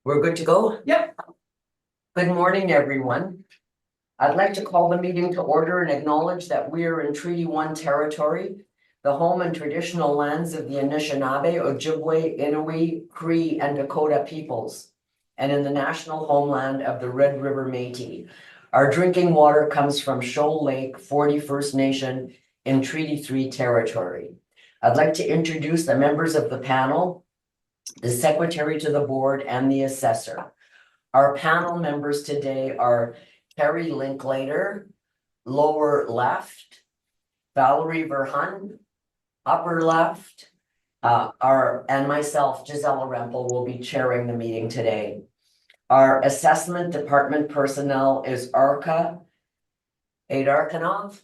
We're good to go? Yep. Good morning, everyone. I'd like to call the meeting to order and acknowledge that we are in Treaty 1 territory, the home and traditional lands of the Anishinaabe, Ojibwe, Inuit, Cree, and Dakota peoples, and in the national homeland of the Red River Métis. Our drinking water comes from Shoal Lake, 41st Nation in Treaty 3 territory. I'd like to introduce the members of the panel, the secretary to the board, and the assessor. Our panel members today are Terry Linklater, lower left, Valerie Verhun, upper left, and myself, Gisela Rempel, will be chairing the meeting today. Our assessment department personnel is Arka Adarkanov,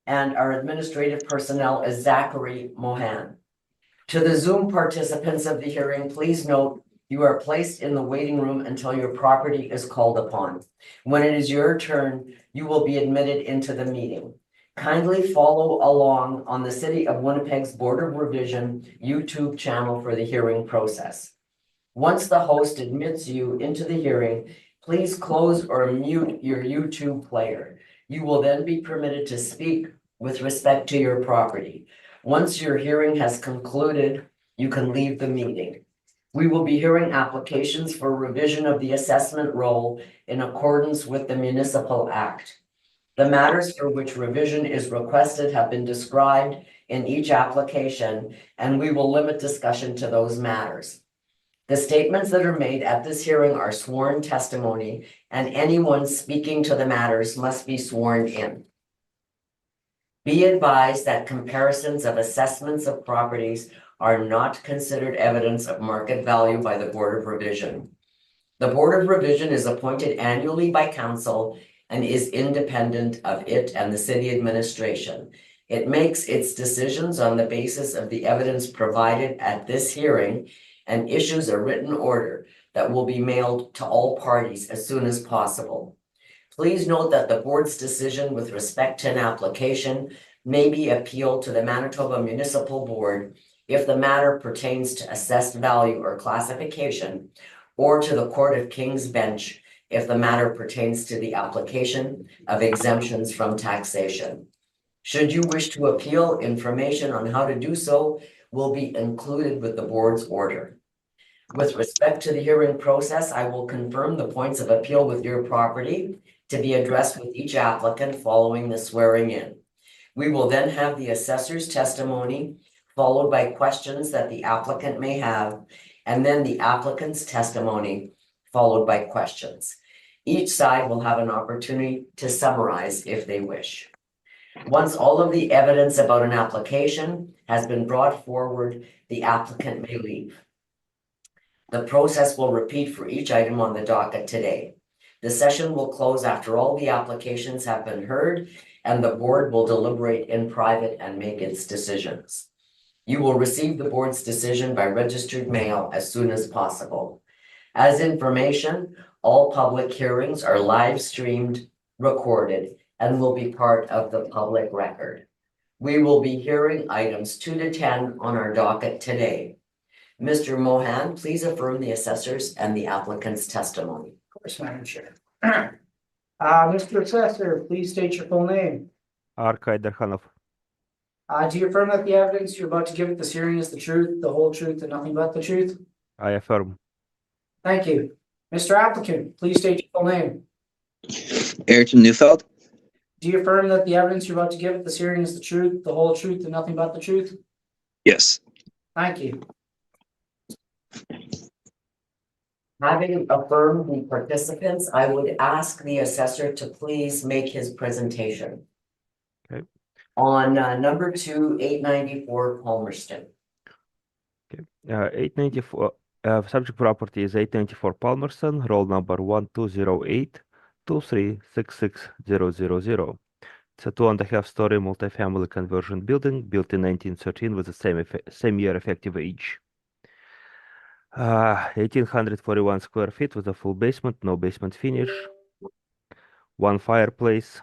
and our administrative personnel is Zachary Mohan. To the Zoom participants of the hearing, please note you are placed in the waiting room until your property is called upon. When it is your turn, you will be admitted into the meeting. Kindly follow along on the City of Winnipeg's Board of Revision YouTube channel for the hearing process. Once the host admits you into the hearing, please close or mute your YouTube player. You will then be permitted to speak with respect to your property. Once your hearing has concluded, you can leave the meeting. We will be hearing applications for revision of the assessment roll in accordance with the Municipal Act. The matters for which revision is requested have been described in each application, and we will limit discussion to those matters. The statements that are made at this hearing are sworn testimony, and anyone speaking to the matters must be sworn in. Be advised that comparisons of assessments of properties are not considered evidence of market value by the Board of Revision. The Board of Revision is appointed annually by Council and is independent of it and the City Administration. It makes its decisions on the basis of the evidence provided at this hearing and issues a written order that will be mailed to all parties as soon as possible. Please note that the board's decision with respect to an application may be appealed to the Manitoba Municipal Board if the matter pertains to assessed value or classification, or to the Court of King's Bench if the matter pertains to the application of exemptions from taxation. Should you wish to appeal, information on how to do so will be included with the board's order. With respect to the hearing process, I will confirm the points of appeal with your property to be addressed with each applicant following the swearing in. We will then have the assessor's testimony, followed by questions that the applicant may have, and then the applicant's testimony, followed by questions. Each side will have an opportunity to summarize if they wish. Once all of the evidence about an application has been brought forward, the applicant may leave. The process will repeat for each item on the docket today. The session will close after all the applications have been heard, and the board will deliberate in private and make its decisions. You will receive the board's decision by registered mail as soon as possible. As information, all public hearings are live streamed, recorded, and will be part of the public record. We will be hearing items 2 to 10 on our docket today. Mr. Mohan, please affirm the assessors and the applicant's testimony. Of course, Madam Chair. Mr. Assessor, please state your full name. Arka Adarkanov. Do you affirm that the evidence you're about to give at this hearing is the truth, the whole truth, and nothing but the truth? I affirm. Thank you. Mr. Applicant, please state your full name. Ayrton Neufeld. Do you affirm that the evidence you're about to give at this hearing is the truth, the whole truth, and nothing but the truth? Yes. Thank you. Having affirmed the participants, I would ask the assessor to please make his presentation. Okay. On number 2, 894 Palmerston. Okay. 894. Subject property is 894 Palmerston. Roll number 1208-2366000. It's a 2.5-story multifamily conversion building built in 1913 with the same year effective age. 1,841 square feet with a full basement, no basement finish, 1 fireplace.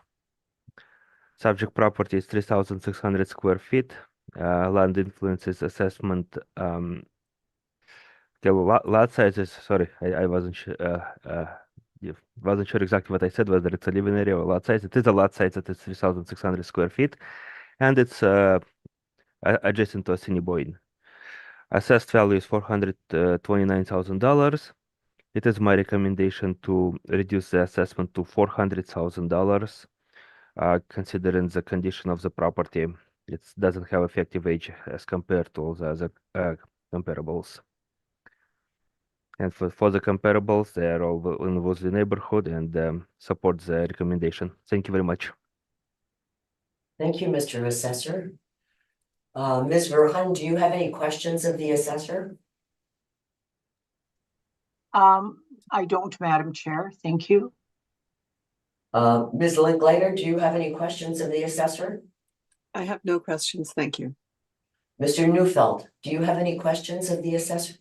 Subject property is 3,600 square feet. Land influences assessment Okay, well, lot size is, sorry, I wasn't sure, yeah, wasn't sure exactly what I said, whether it's a living area or lot size. It is a lot size that is 3,600 square feet, and it's adjacent to a Assiniboine. Assessed value is $429,000. It is my recommendation to reduce the assessment to $400,000. Considering the condition of the property, it doesn't have effective age as compared to all the other comparables. And for the comparables, they are all in Wolseley neighborhood and support the recommendation. Thank you very much. Thank you, Mr. Assessor. Ms. Verhan, do you have any questions of the assessor? I don't, Madam Chair. Thank you. Ms. Linklater, do you have any questions of the assessor? I have no questions, thank you. Mr. Neufeld, do you have any questions of the assessor?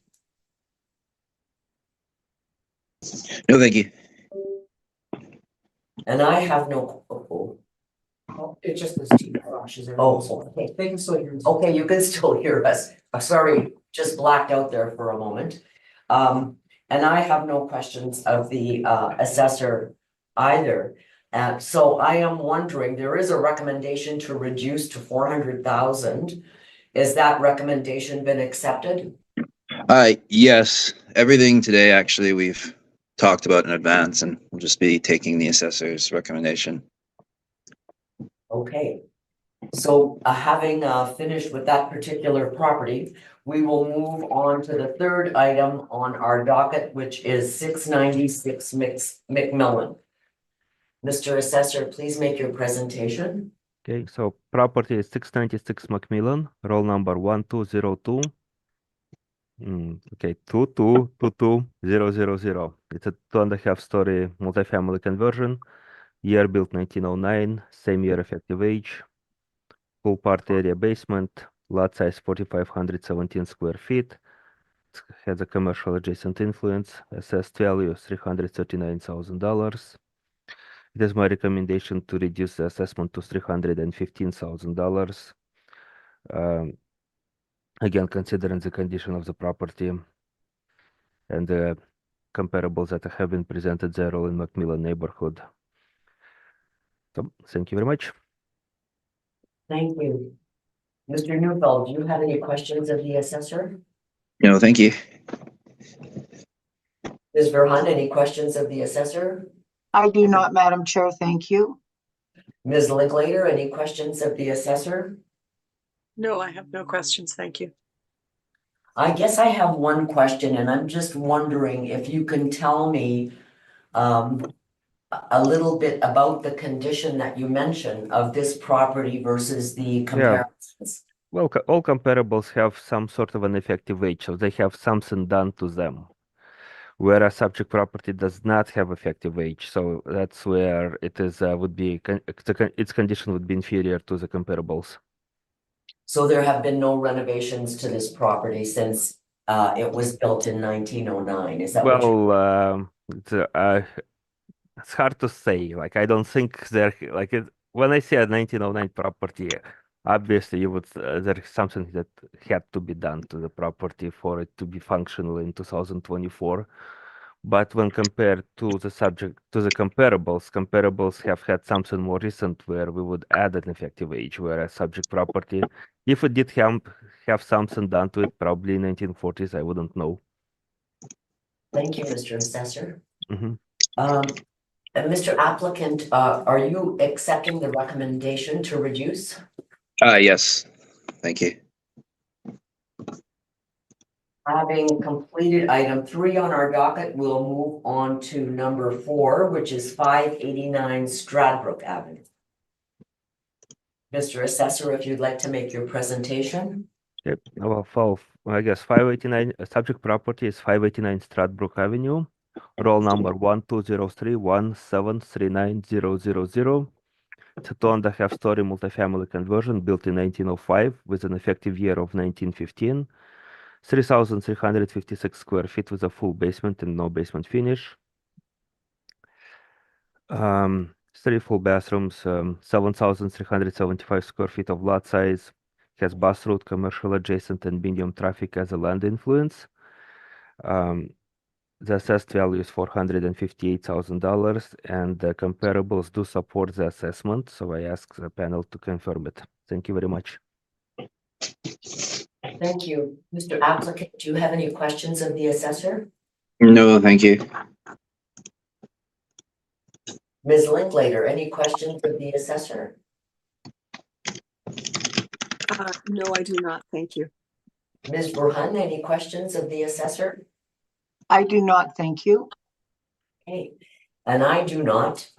No, thank you. And I have no, Oh, it's just this team flashes. okay. They can still hear. Okay, you can still hear us. Sorry, just blacked out there for a moment. And I have no questions of the assessor either. So I am wondering, there is a recommendation to reduce to 400,000. Is that recommendation been accepted? Yes, everything today actually we've talked about in advance, and we'll just be taking the assessor's recommendation. Okay. So having finished with that particular property, we will move on to the third item on our docket, which is 696 McMillan. Mr. Assessor, please make your presentation. Okay, so property is 696 Macmillan, roll number 1202. Okay, 2222000. It's a 2.5-story multifamily conversion. Year built 1909, same year effective age. Full part area basement, lot size 4,517 square feet. It has a commercial adjacent influence. Assessed value $339,000. It is my recommendation to reduce the assessment to $315,000. Again, considering the condition of the property and the comparables that have been presented there all in Macmillan neighborhood. So, thank you very much. Thank you. Mr. Neufeld, do you have any questions of the assessor? No, thank you. Ms. Verhan, any questions of the assessor? I do not, Madam Chair. Thank you. Ms. Linklater, any questions of the assessor? No, I have no questions, thank you. I guess I have one question, and I'm just wondering if you can tell me a little bit about the condition that you mentioned of this property versus the comparisons. Well, all comparables have some sort of an effective age, so they have something done to them. Whereas subject property does not have effective age, so that's where it is would be its condition would be inferior to the comparables. So there have been no renovations to this property since it was built in 1909. Is that what you? Well, it's hard to say. Like, I don't think there, like, when I say a 1909 property, obviously you would there is something that had to be done to the property for it to be functional in 2024. But when compared to the comparables have had something more recent where we would add an effective age, whereas subject property, if it did have something done to it, probably in 1940s, I wouldn't know. Thank you, Mr. Assessor. Mm-hmm. And Mr. Applicant, are you accepting the recommendation to reduce? Yes, thank you. Having completed item 3 on our docket, we'll move on to number 4, which is 589 Stradbrook Avenue. Mr. Assessor, if you'd like to make your presentation. Yep. Well, I guess 589 subject property is 589 Stradbrook Avenue. Roll number 1203173900. It's a 2.5-story multifamily conversion built in 1905 with an effective year of 1915. 3,356 square feet with a full basement and no basement finish. 3 full bathrooms, 7,375 square feet of lot size. Has bus route, commercial adjacent, and medium traffic as a land influence. The assessed value is $458,000, and the comparables do support the assessment, so I ask the panel to confirm it. Thank you very much. Thank you. Mr. Applicant, do you have any questions of the assessor? No, thank you. Ms. Linklater, any questions of the assessor? No, I do not. Thank you. Ms. Burhan, any questions of the assessor? I do not, thank you. Okay, and I do not.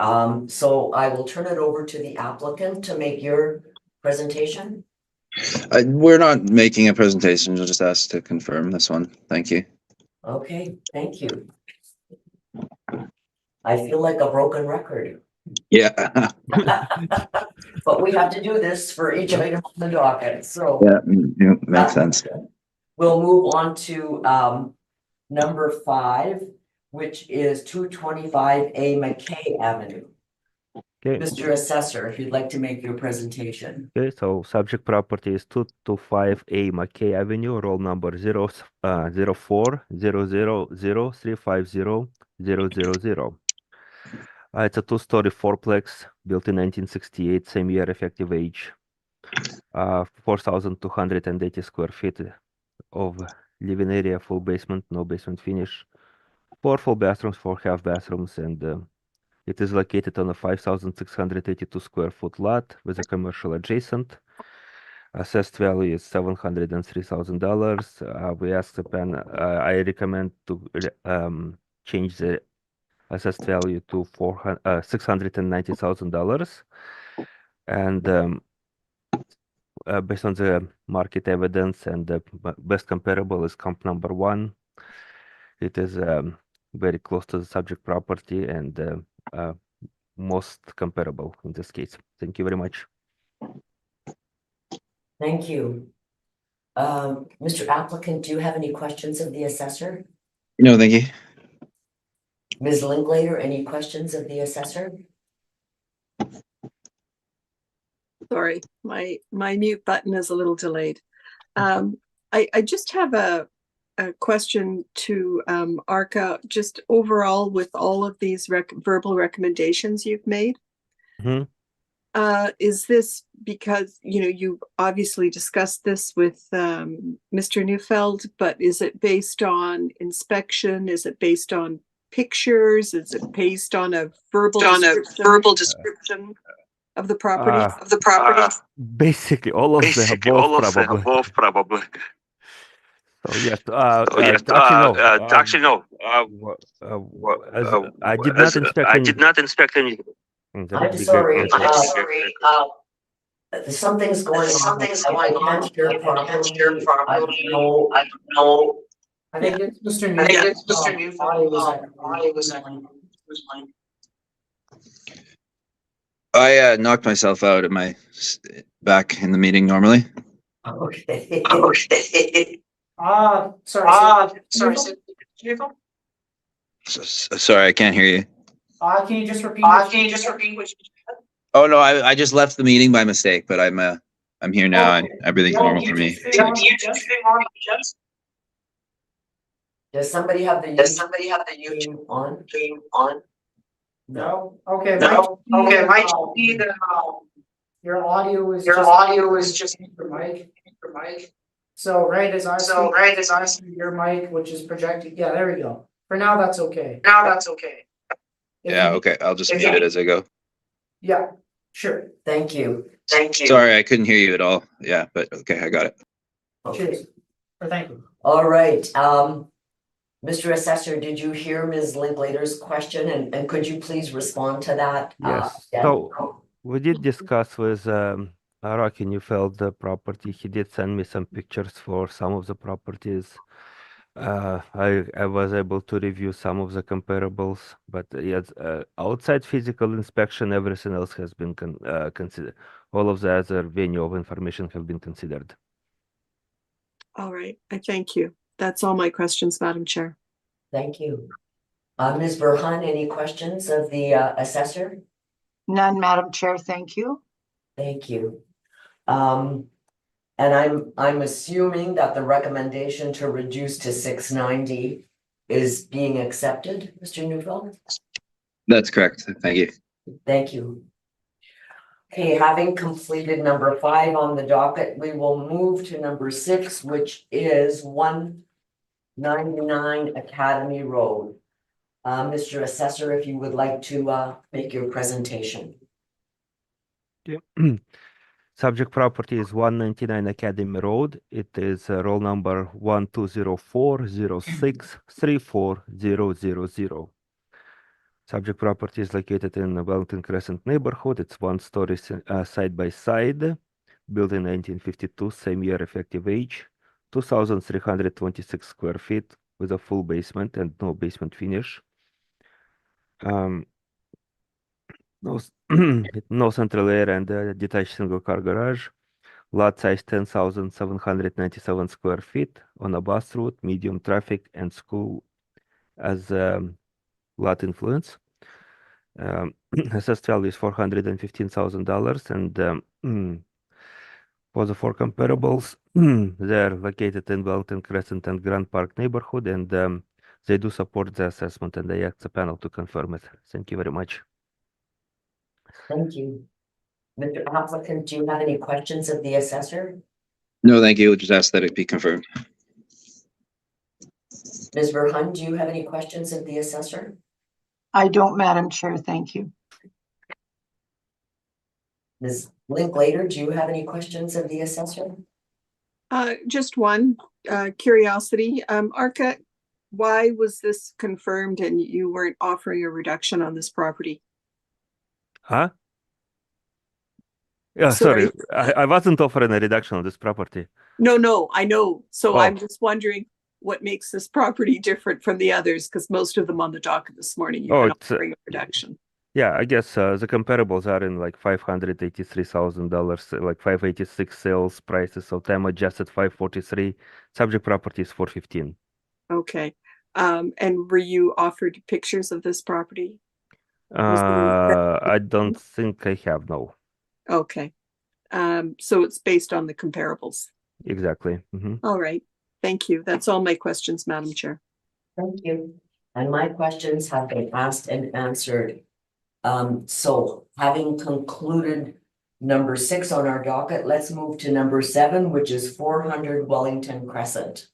So I will turn it over to the applicant to make your presentation. We're not making a presentation. We'll just ask to confirm this one. Thank you. Okay, thank you. I feel like a broken record. Yeah. But we have to do this for each item on the docket, so. Yeah, makes sense. We'll move on to number 5, which is 225A McKay Avenue. Okay. Mr. Assessor, if you'd like to make your presentation. Okay, so subject property is 225A McKay Avenue, roll number 0400035000. It's a 2-story fourplex built in 1968, same year effective age. 4,280 square feet of living area, full basement, no basement finish. 4 full bathrooms, 4 half bathrooms, and it is located on a 5,682 square foot lot with a commercial adjacent. Assessed value is $703,000. We asked the pen. I recommend to change the assessed value to $690,000. And based on the market evidence and the best comparable is comp number 1. It is very close to the subject property and most comparable in this case. Thank you very much. Thank you. Mr. Applicant, do you have any questions of the assessor? No, thank you. Ms. Linklater, any questions of the assessor? Sorry, my mute button is a little delayed. I just have a question to Arca, just overall with all of these verbal recommendations you've made. Mhm. Is this because, you obviously discussed this with Mr. Neufeld, but is it based on inspection? Is it based on pictures? Is it based on a verbal description of the property? Basically, all of the above, probably. So yes, actually no. I did not inspect any. I'm sorry. Something's going on. I can't hear properly. I don't know. I think it's Mr. Newfield's audio was I knocked myself out at my back in the meeting normally. Okay. Sorry. Sorry, I can't hear you. Can you just repeat? What you said? Oh no, I just left the meeting by mistake, but I'm here now and everything's normal for me. Does somebody have the YouTube on? No. Okay. Your audio is just your mic. So right as I speak, your mic, which is projected. Yeah, there we go. For now, that's okay. Yeah, okay. I'll just mute it as I go. Yeah, sure. Thank you. Sorry, I couldn't hear you at all. Yeah, but okay, I got it. Cheers. Or thank you. All right. Mr. Assessor, did you hear Ms. Linklater's question and could you please respond to that? Yes. Yeah. So we did discuss with Rocky Neufeld the property. He did send me some pictures for some of the properties. I was able to review some of the comparables, but yes, outside physical inspection, everything else has been considered. All of the other venue of information have been considered. All right, I thank you. That's all my questions, Madam Chair. Thank you. Ms. Burhan, any questions of the assessor? None, Madam Chair, thank you. Thank you. And I'm assuming that the recommendation to reduce to 690 is being accepted, Mr. Neufeld? That's correct. Thank you. Thank you. Okay, having completed number 5 on the docket, we will move to number 6, which is 199 Academy Road. Mr. Assessor, if you would like to make your presentation. Subject property is 199 Academy Road. It is roll number 1204063400. Subject property is located in the Wellington Crescent neighborhood. It's 1-story side by side, built in 1952, same year effective age, 2,326 square feet with a full basement and no basement finish. No, no central air and detached single car garage. Lot size 10,797 square feet on a bus route, medium traffic and school as lot influence. Assessed value is $415,000 and for the 4 comparables, they're located in Wellington Crescent and Grand Park neighborhood, and they do support the assessment, and I ask the panel to confirm it. Thank you very much. Thank you. Mr. Applicant, do you have any questions of the assessor? No, thank you. Just ask that it be confirmed. Ms. Verhun, do you have any questions of the assessor? I don't, Madam Chair, thank you. Ms. Linklater, do you have any questions of the assessor? Just one, curiosity. Arca, why was this confirmed and you weren't offering a reduction on this property? Huh? Yeah, sorry. I wasn't offering a reduction on this property. No, I know. So Oh. I'm just wondering what makes this property different from the others, because most of them on the docket this morning, you've Oh, been it's, offering a reduction. Yeah, I guess the comparables are in like $583,000, like 586 sales prices, so time adjusted 543. Subject property is 415. Okay. And were you offered pictures of this property? Was there- I don't think I have, no. Okay. So it's based on the comparables. Exactly. All right. Thank you. That's all my questions, Madam Chair. Thank you. And my questions have been asked and answered. So having concluded number 6 on our docket, let's move to number 7, which is 400 Wellington Crescent.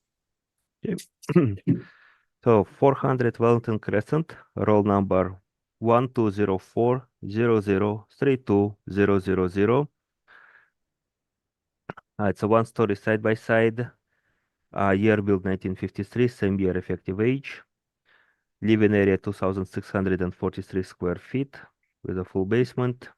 So 400 Wellington Crescent, roll number 1204003200. It's a 1-story side by side. Year built 1953, same year effective age. Living area 2,643 square feet with a full basement.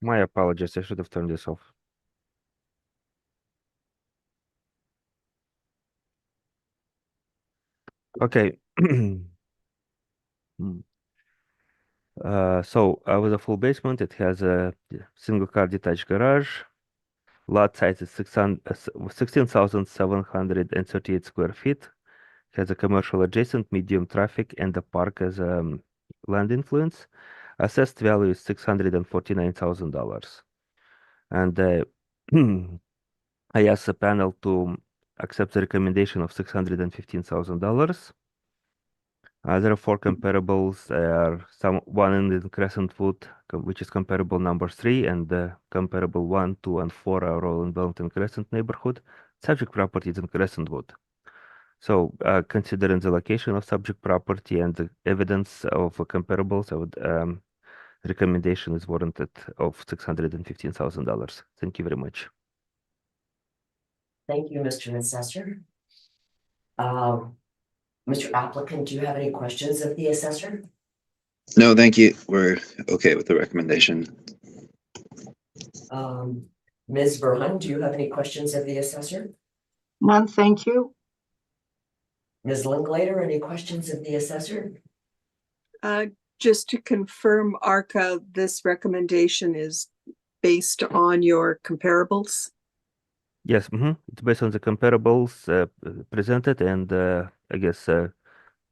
My apologies, I should have turned this off. Okay. So with a full basement, it has a single car detached garage. Lot size is 16,738 square feet. Has a commercial adjacent, medium traffic, and the park as land influence. Assessed value is $649,000. And I asked the panel to accept the recommendation of $615,000. There are 4 comparables. One in the Crescentwood, which is comparable number 3, and the comparable 1, 2, and 4 are all in Wellington Crescent neighborhood. Subject property is in Crescentwood. So, considering the location of subject property and the evidence of comparables, I would recommendation is warranted of $615,000. Thank you very much. Thank you, Mr. Assessor. Mr. Applicant, do you have any questions of the assessor? No, thank you. We're okay with the recommendation. Ms. Verhun, do you have any questions of the assessor? None, thank you. Ms. Linklater, any questions of the assessor? Just to confirm, Arca, this recommendation is based on your comparables? Yes, it's based on the comparables presented, and I guess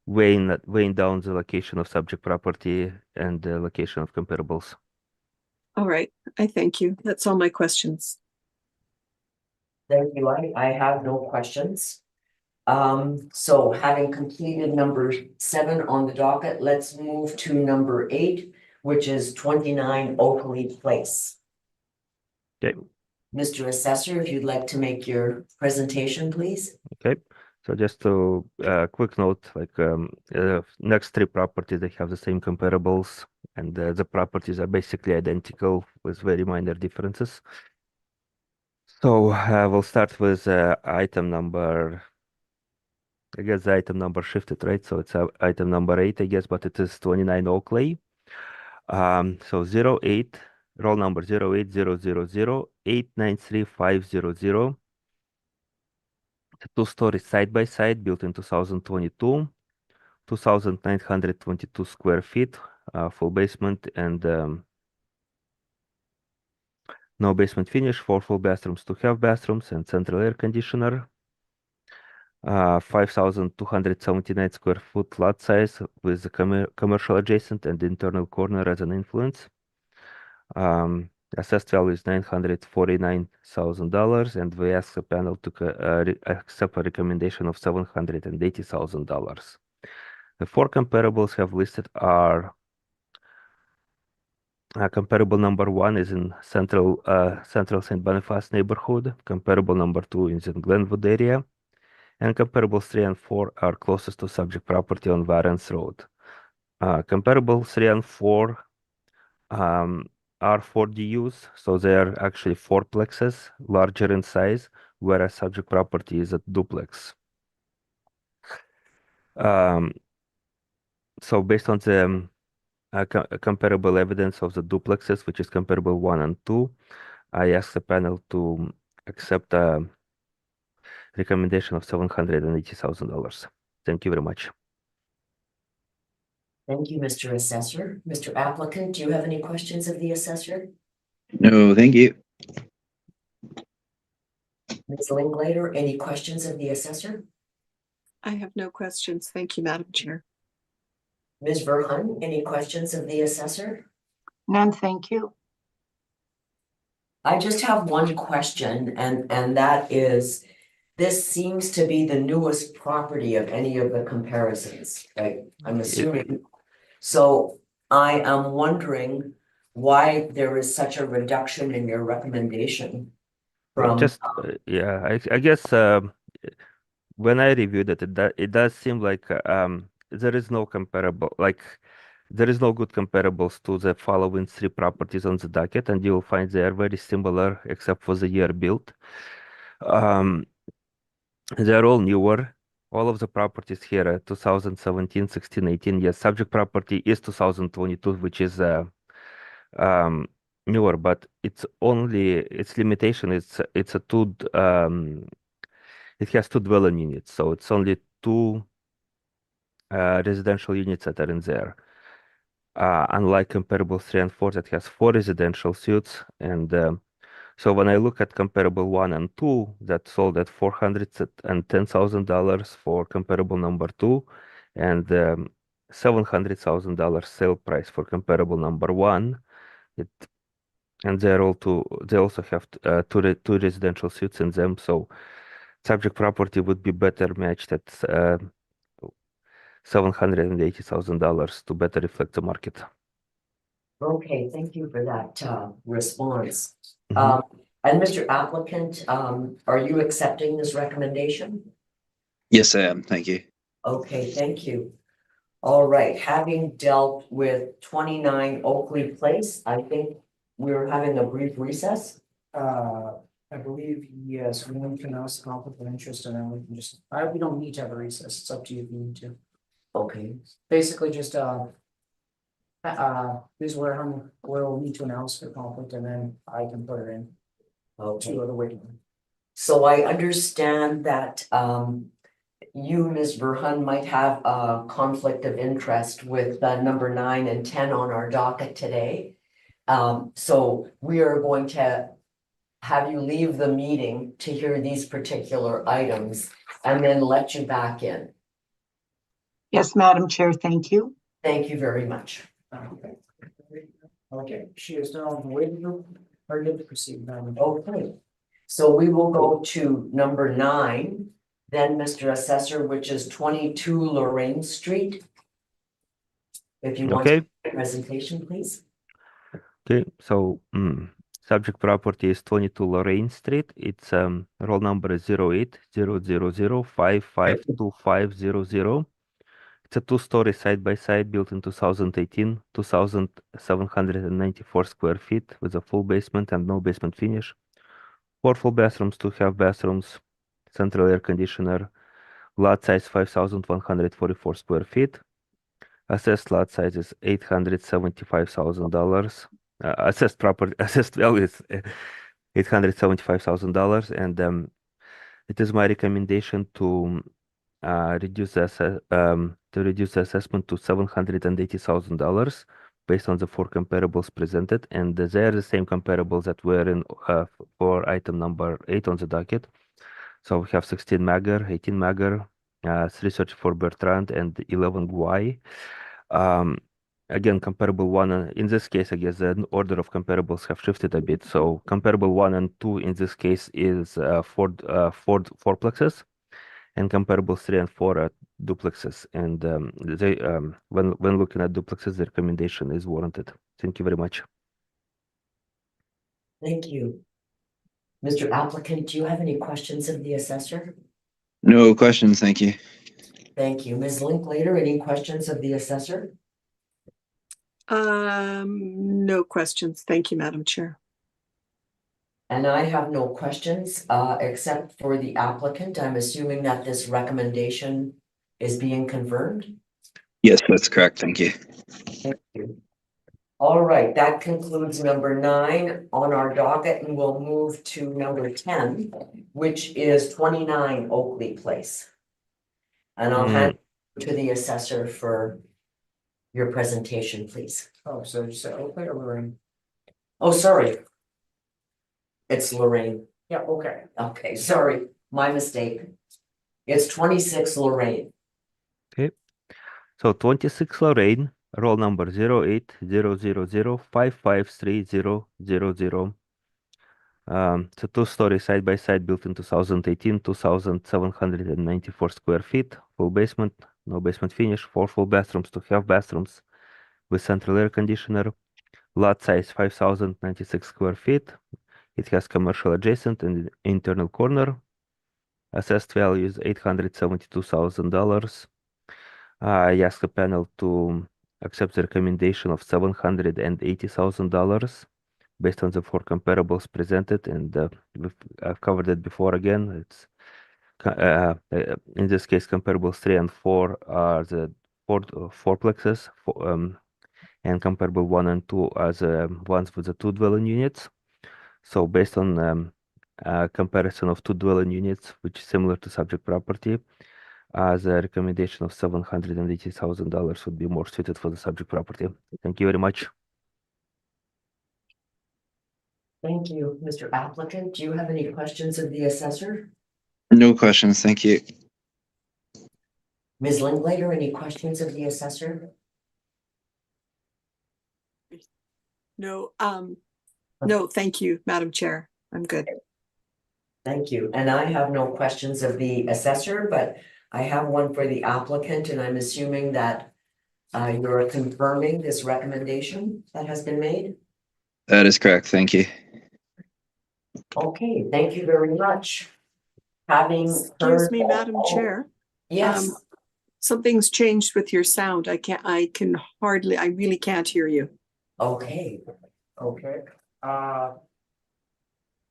weighing down the location of subject property and the location of comparables. All right, I thank you. That's all my questions. Thank you. I have no questions. So having completed number 7 on the docket, let's move to number 8, which is 29 Oakley Place. Okay. Mr. Assessor, if you'd like to make your presentation, please. Okay. So just to quick note, like next 3 properties, they have the same comparables, and the properties are basically identical with very minor differences. So we'll start with item number, I guess the item number shifted, right? So it's item number 8, I guess, but it is 29 Oakley. So 08, roll number 08000893500. It's a 2-story side by side built in 2022, 2,922 square feet, full basement and no basement finish, 4 full bathrooms, 2 half bathrooms, and central air conditioner. 5,279 square foot lot size with the commercial adjacent and internal corner as an influence. Assessed value is $949,000, and we ask the panel to accept a recommendation of $780,000. The 4 comparables have listed are comparable number 1 is in central St. Boniface neighborhood. Comparable number 2 is in Glenwood area, and comparables 3 and 4 are closest to subject property on Varens Road. Comparables 3 and 4 are 4DUs, so they are actually 4plexes, larger in size, whereas subject property is a duplex. So based on the comparable evidence of the duplexes, which is comparable 1 and 2, I ask the panel to accept a recommendation of $780,000. Thank you very much. Thank you, Mr. Assessor. Mr. Applicant, do you have any questions of the assessor? No, thank you. Ms. Linklater, any questions of the assessor? I have no questions. Thank you, Madam Chair. Ms. Verhun, any questions of the assessor? None, thank you. I just have one question, and that is, this seems to be the newest property of any of the comparisons, right? I'm assuming. So I am wondering why there is such a reduction in your recommendation Well, from, just I guess when I reviewed it, it does seem like there is no comparable, like there is no good comparables to the following 3 properties on the docket, and you'll find they are very similar except for the year built. They're all newer. All of the properties here are 2017, 16, 18. Yes, subject property is 2022, which is newer, but its limitation is it's a it has 2 dwelling units, so it's only 2 residential units that are in there. Unlike comparable 3 and 4 that has 4 residential suites, and so when I look at comparable 1 and 2 that sold at $410,000 for comparable number 2, and $700,000 sale price for comparable number 1, and they also have 2 residential suites in them, so subject property would be better matched at $780,000 to better reflect the market. okay, thank you for that response. Mhm. And Mr. Applicant, are you accepting this recommendation? Yes, I am. Thank you. Okay, thank you. All right, having dealt with 29 Oakley Place, I think we're having a brief recess. I believe, yes, we need to announce the conflict of interest and then we can just, we don't need to have a recess. It's up to you if you need to. Okay, Basically just, Ms. Wareham will need to announce the conflict and then I can put her in okay. to the waiting room. So I understand that you, Ms. Verhun, might have a conflict of interest with number 9 and 10 on our docket today. So we are going to have you leave the meeting to hear these particular items and then let you back in. Yes, Madam Chair, thank you. Thank you very much. Okay, she is now on the waiting room. Are good to proceed, madam. Okay, so we will go to number 9, then Mr. Assessor, which is 22 Lorraine Street. If you want Okay. a presentation, please. Okay, so subject property is 22 Lorraine Street. It's roll number is 0800552500. It's a 2-story side-by-side built in 2018, 2,794 square feet with a full basement and no basement finish. 4 full bathrooms, 2 half bathrooms, central air conditioner, lot size 5,144 square feet. Assessed lot size is $875,000. Assessed value is $875,000, and it is my recommendation to reduce the assessment to $780,000 based on the 4 comparables presented, and they are the same comparables that were in for item number 8 on the docket. So we have 16 Magar, 18 Magar, 334 Bertrand, and 11 Guay. Again, comparable 1, in this case, I guess the order of comparables have shifted a bit. So comparable 1 and 2 in this case is fourplexes, and comparable 3 and 4 are duplexes. And when looking at duplexes, the recommendation is warranted. Thank you very much. Thank you. Mr. Applicant, do you have any questions of the assessor? No questions, thank you. Thank you. Ms. Linklater, any questions of the assessor? No questions. Thank you, Madam Chair. And I have no questions, except for the applicant. I'm assuming that this recommendation is being confirmed. Yes, that's correct, thank you. Thank you. All right, that concludes number 9 on our docket, and we'll move to number 10, which is 29 Oakley Place. And I'll hand it to the assessor for your presentation, please. Oh, so you said Oakley or Lorraine? Oh, sorry. It's Lorraine. Yeah, okay. Okay, sorry, my mistake. It's 26 Lorraine. Okay, so 26 Lorraine, roll number 0800553000. It's a 2-story side-by-side built in 2018, 2,794 square feet, full basement, no basement finish, 4 full bathrooms, 2 half bathrooms with central air conditioner. Lot size 5,096 square feet. It has commercial adjacent and internal corner. Assessed value is $872,000. I ask the panel to accept the recommendation of $780,000 based on the 4 comparables presented, and I've covered it before again. It's in this case, comparables 3 and 4 are the fourplexes, and comparable 1 and 2 are the ones with the 2 dwelling units. So based on comparison of 2 dwelling units, which is similar to subject property, the recommendation of $780,000 would be more suited for the subject property. Thank you very much. Thank you, Mr. Applicant. Do you have any questions of the assessor? No questions, thank you. Ms. Linklater, any questions of the assessor? No, no, thank you, Madam Chair. I'm good. Thank you. And I have no questions of the assessor, but I have one for the applicant, and I'm assuming that you're confirming this recommendation that has been made? That is correct, thank you. Okay, thank you very much. Having Excuse me, Madam Chair. Yes, Something's changed with your sound. I really can't hear you. okay. Okay.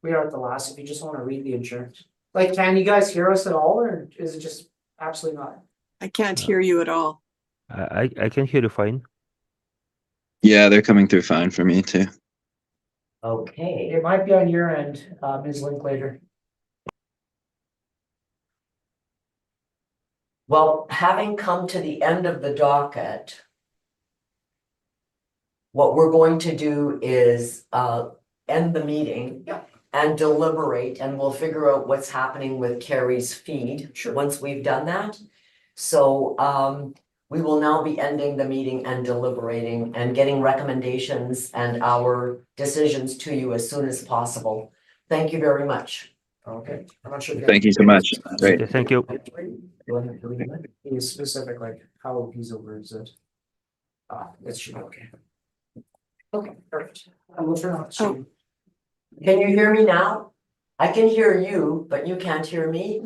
We are at the last, if you just want to read the insurance. Like, can you guys hear us at all, or is it just absolutely not? I can't hear you at all. I can hear you fine. Yeah, they're coming through fine for me too. Okay, It might be on your end, Ms. Linklater. well, having come to the end of the docket, what we're going to do is end the meeting. Yeah. And deliberate, and we'll figure out what's happening with Carrie's feed. Sure. Once we've done that. So We will now be ending the meeting and deliberating and getting recommendations and our decisions to you as soon as possible. Thank you very much. Okay, I'm not sure. Thank you so much. Great. Okay, thank you. Be specific, like how he's over is it? It should be okay. Okay, perfect. I will turn off the stream. Can you hear me now? I can hear you, but you can't hear me.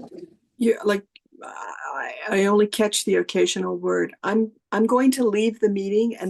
Yeah, like I only catch the occasional word. I'm going to leave the meeting and